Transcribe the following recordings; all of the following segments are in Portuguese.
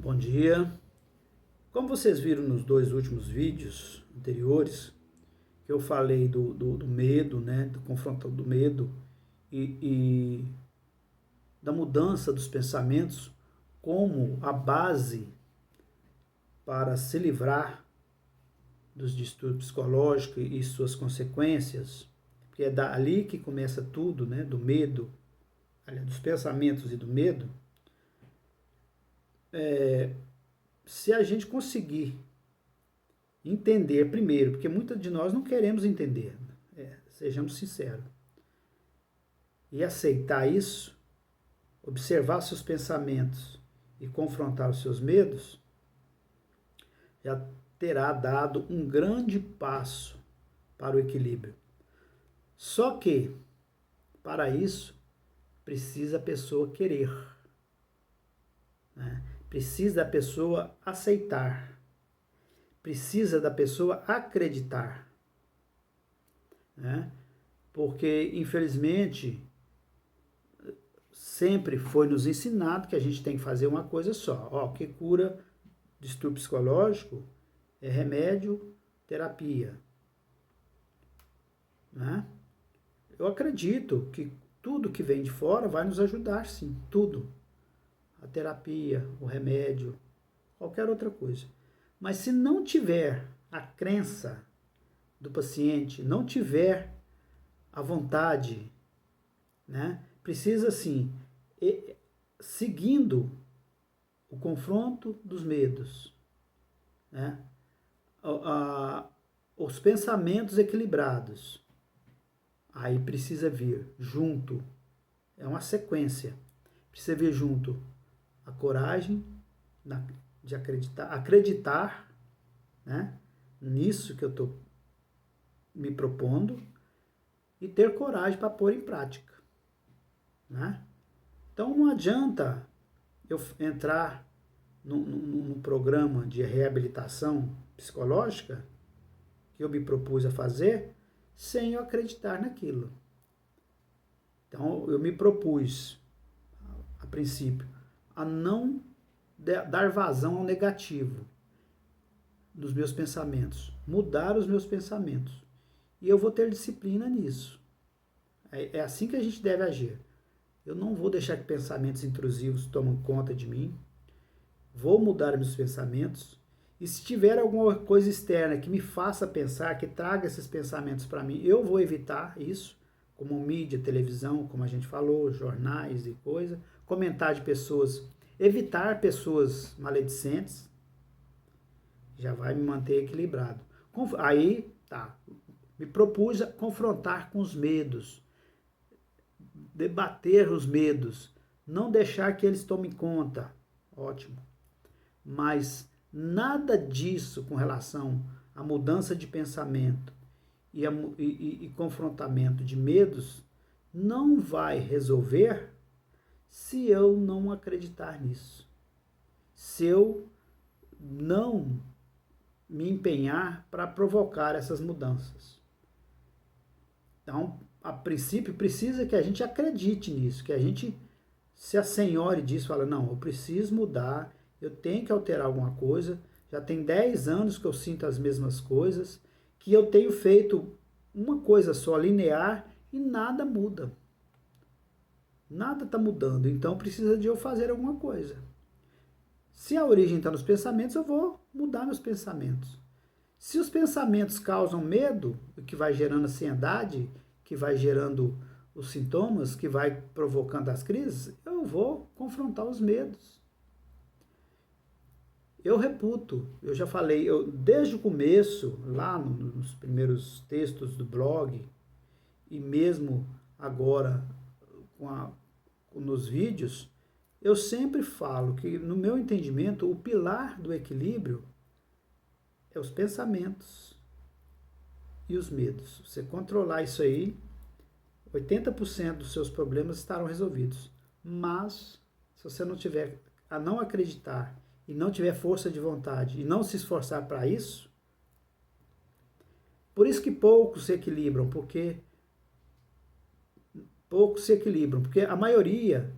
Bom dia. Como vocês viram nos dois últimos vídeos anteriores, que eu falei do medo, né, do confronto do medo e da mudança dos pensamentos como a base para se livrar dos distúrbios psicológicos e suas consequências, porque é dali que começa tudo, né, do medo, dos pensamentos e do medo. Se a gente conseguir entender primeiro, porque muitos de nós não queremos entender, sejamos sinceros, e aceitar isso, observar seus pensamentos e confrontar os seus medos, já terá dado um grande passo para o equilíbrio. Só que, para isso, precisa a pessoa querer, né? Precisa da pessoa aceitar, precisa da pessoa acreditar, né? Porque, infelizmente, sempre foi nos ensinado que a gente tem que fazer uma coisa só. O que cura distúrbio psicológico é remédio, terapia, né? Eu acredito que tudo que vem de fora vai nos ajudar, sim, tudo. A terapia, o remédio, qualquer outra coisa. Mas se não tiver a crença do paciente, não tiver a vontade, né? Precisa, sim, seguindo o confronto dos medos, né? Os pensamentos equilibrados. Aí precisa vir junto, é uma sequência, precisa vir junto a coragem de acreditar, né, nisso que eu estou me propondo e ter coragem para pôr em prática, né? Então não adianta eu entrar num programa de reabilitação psicológica que eu me propus a fazer sem eu acreditar naquilo. Então eu me propus, a princípio, a não dar vazão ao negativo dos meus pensamentos, mudar os meus pensamentos. E eu vou ter disciplina nisso. É assim que a gente deve agir. Eu não vou deixar que pensamentos intrusivos tomem conta de mim. Vou mudar meus pensamentos. E se tiver alguma coisa externa que me faça pensar, que traga esses pensamentos para mim, eu vou evitar isso, como mídia, televisão, como a gente falou, jornais e coisa, comentar de pessoas, evitar pessoas maledicentes, já vai me manter equilibrado. Aí, tá, me propus a confrontar com os medos, debater os medos, não deixar que eles tomem conta, ótimo. Mas nada disso com relação à mudança de pensamento e confrontamento de medos não vai resolver se eu não acreditar nisso. Se eu não me empenhar para provocar essas mudanças. Então, a princípio, precisa que a gente acredite nisso, que a gente se assenhore disso, fala, não, eu preciso mudar, eu tenho que alterar alguma coisa, já tem 10 anos que eu sinto as mesmas coisas, que eu tenho feito uma coisa só, linear, e nada muda. Nada está mudando, então precisa de eu fazer alguma coisa. Se a origem está nos pensamentos, eu vou mudar meus pensamentos. Se os pensamentos causam medo, o que vai gerando ansiedade, que vai gerando os sintomas, que vai provocando as crises, eu vou confrontar os medos. Eu reputo, eu já falei, desde o começo, lá nos primeiros textos do blog, e mesmo agora nos vídeos, eu sempre falo que, no meu entendimento, o pilar do equilíbrio é os pensamentos e os medos. Você controlar isso aí, 80% dos seus problemas estarão resolvidos. Mas, se você não tiver a não acreditar e não tiver força de vontade e não se esforçar para isso, por isso que poucos se equilibram, porque a maioria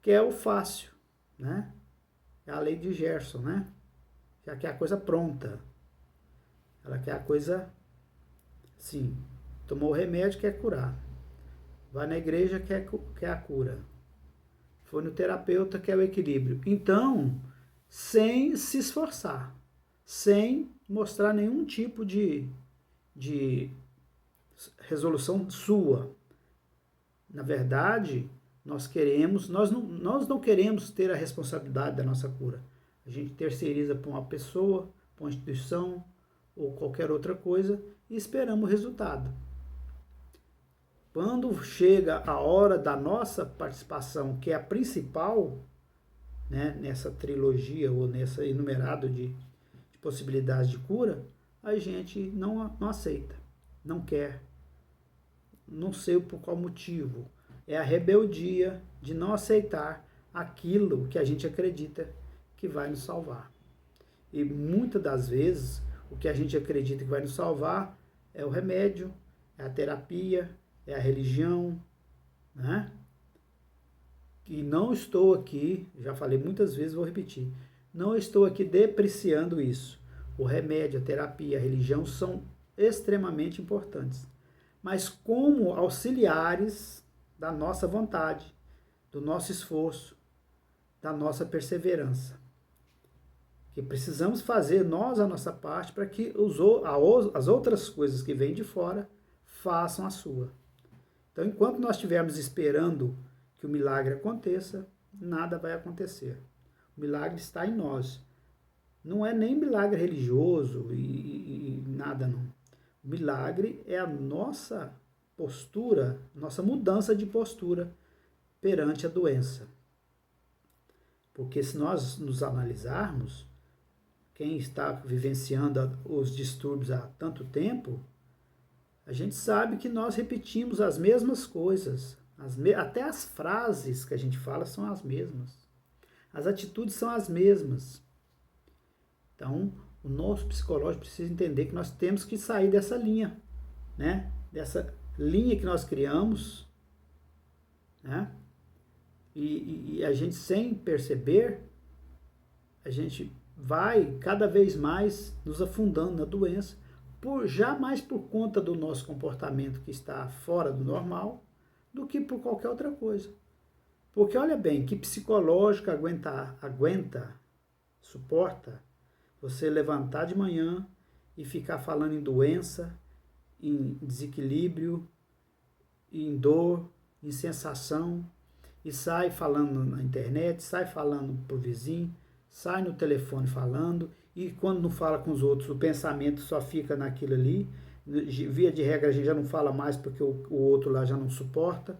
quer o fácil, né? É a lei de Gerson, né? Já quer a coisa pronta. Ela quer a coisa, sim, tomou o remédio, quer curar. Vai na igreja, quer a cura. Foi no terapeuta, quer o equilíbrio. Então, sem se esforçar, sem mostrar nenhum tipo de resolução sua. Na verdade, nós não queremos ter a responsabilidade da nossa cura. A gente terceiriza para uma pessoa, para uma instituição ou qualquer outra coisa e esperamos o resultado. Quando chega a hora da nossa participação, que é a principal, né, nessa trilogia ou nessa enumerado de possibilidades de cura, a gente não aceita, não quer, não sei por qual motivo. É a rebeldia de não aceitar aquilo que a gente acredita que vai nos salvar. E muitas das vezes, o que a gente acredita que vai nos salvar é o remédio, é a terapia, é a religião, né? E não estou aqui, já falei muitas vezes, vou repetir, não estou aqui depreciando isso. O remédio, a terapia, a religião são extremamente importantes, mas como auxiliares da nossa vontade, do nosso esforço, da nossa perseverança. Que precisamos fazer nós a nossa parte para que as outras coisas que vêm de fora façam a sua. Então, enquanto nós estivermos esperando que o milagre aconteça, nada vai acontecer. O milagre está em nós. Não é nem milagre religioso e nada, não. O milagre é a nossa postura, nossa mudança de postura perante a doença. Porque se nós nos analisarmos, quem está vivenciando os distúrbios há tanto tempo, a gente sabe que nós repetimos as mesmas coisas. Até as frases que a gente fala são as mesmas. As atitudes são as mesmas. Então, o nosso psicológico precisa entender que nós temos que sair dessa linha, né? Dessa linha que nós criamos, né? E a gente, sem perceber, a gente vai cada vez mais nos afundando na doença, jamais por conta do nosso comportamento que está fora do normal, do que por qualquer outra coisa. Porque olha bem, que psicológico aguenta, suporta você levantar de manhã e ficar falando em doença, em desequilíbrio, em dor, em sensação, e sai falando na internet, sai falando pro vizinho, sai no telefone falando, e quando não fala com os outros, o pensamento só fica naquilo ali. Via de regra, a gente já não fala mais porque o outro lá já não suporta.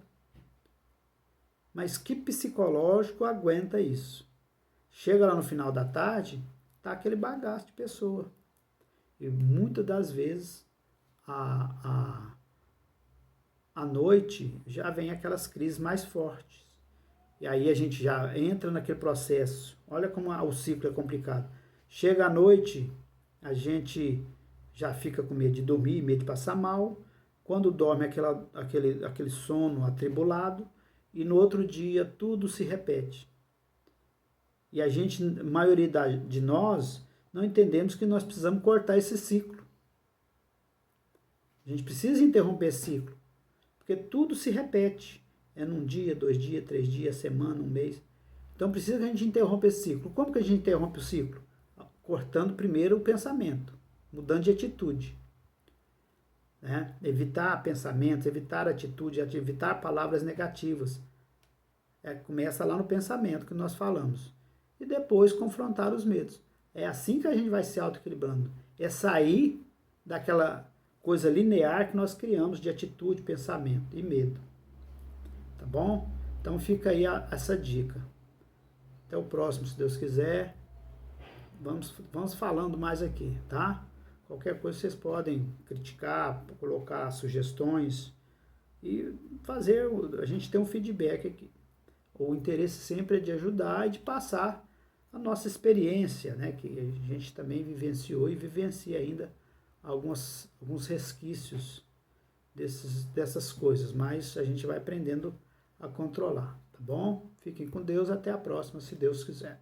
Mas que psicológico aguenta isso? Chega lá no final da tarde, tá aquele bagaço de pessoa. E muitas das vezes, à noite, já vem aquelas crises mais fortes. E aí a gente já entra naquele processo. Olha como o ciclo é complicado. Chega à noite, a gente já fica com medo de dormir, medo de passar mal. Quando dorme, aquele sono atribulado. E no outro dia, tudo se repete. E a gente, a maioria de nós, não entendemos que nós precisamos cortar esse ciclo. A gente precisa interromper esse ciclo. Porque tudo se repete. É num dia, 2 dias, 3 dias, semana, um mês. Então precisa que a gente interrompa esse ciclo. Como que a gente interrompe o ciclo? Cortando primeiro o pensamento, mudando de atitude. Né? Evitar pensamentos, evitar atitude, evitar palavras negativas. Começa lá no pensamento que nós falamos. E depois confrontar os medos. É assim que a gente vai se autoequilibrando. É sair daquela coisa linear que nós criamos de atitude, pensamento e medo. Tá bom? Então fica aí essa dica. Até o próximo, se Deus quiser. Vamos falando mais aqui, tá? Qualquer coisa vocês podem criticar, colocar sugestões e fazer, a gente tem um feedback aqui. O interesse sempre é de ajudar e de passar a nossa experiência, né? Que a gente também vivenciou e vivencia ainda alguns resquícios dessas coisas, mas a gente vai aprendendo a controlar, tá bom? Fiquem com Deus, até a próxima, se Deus quiser.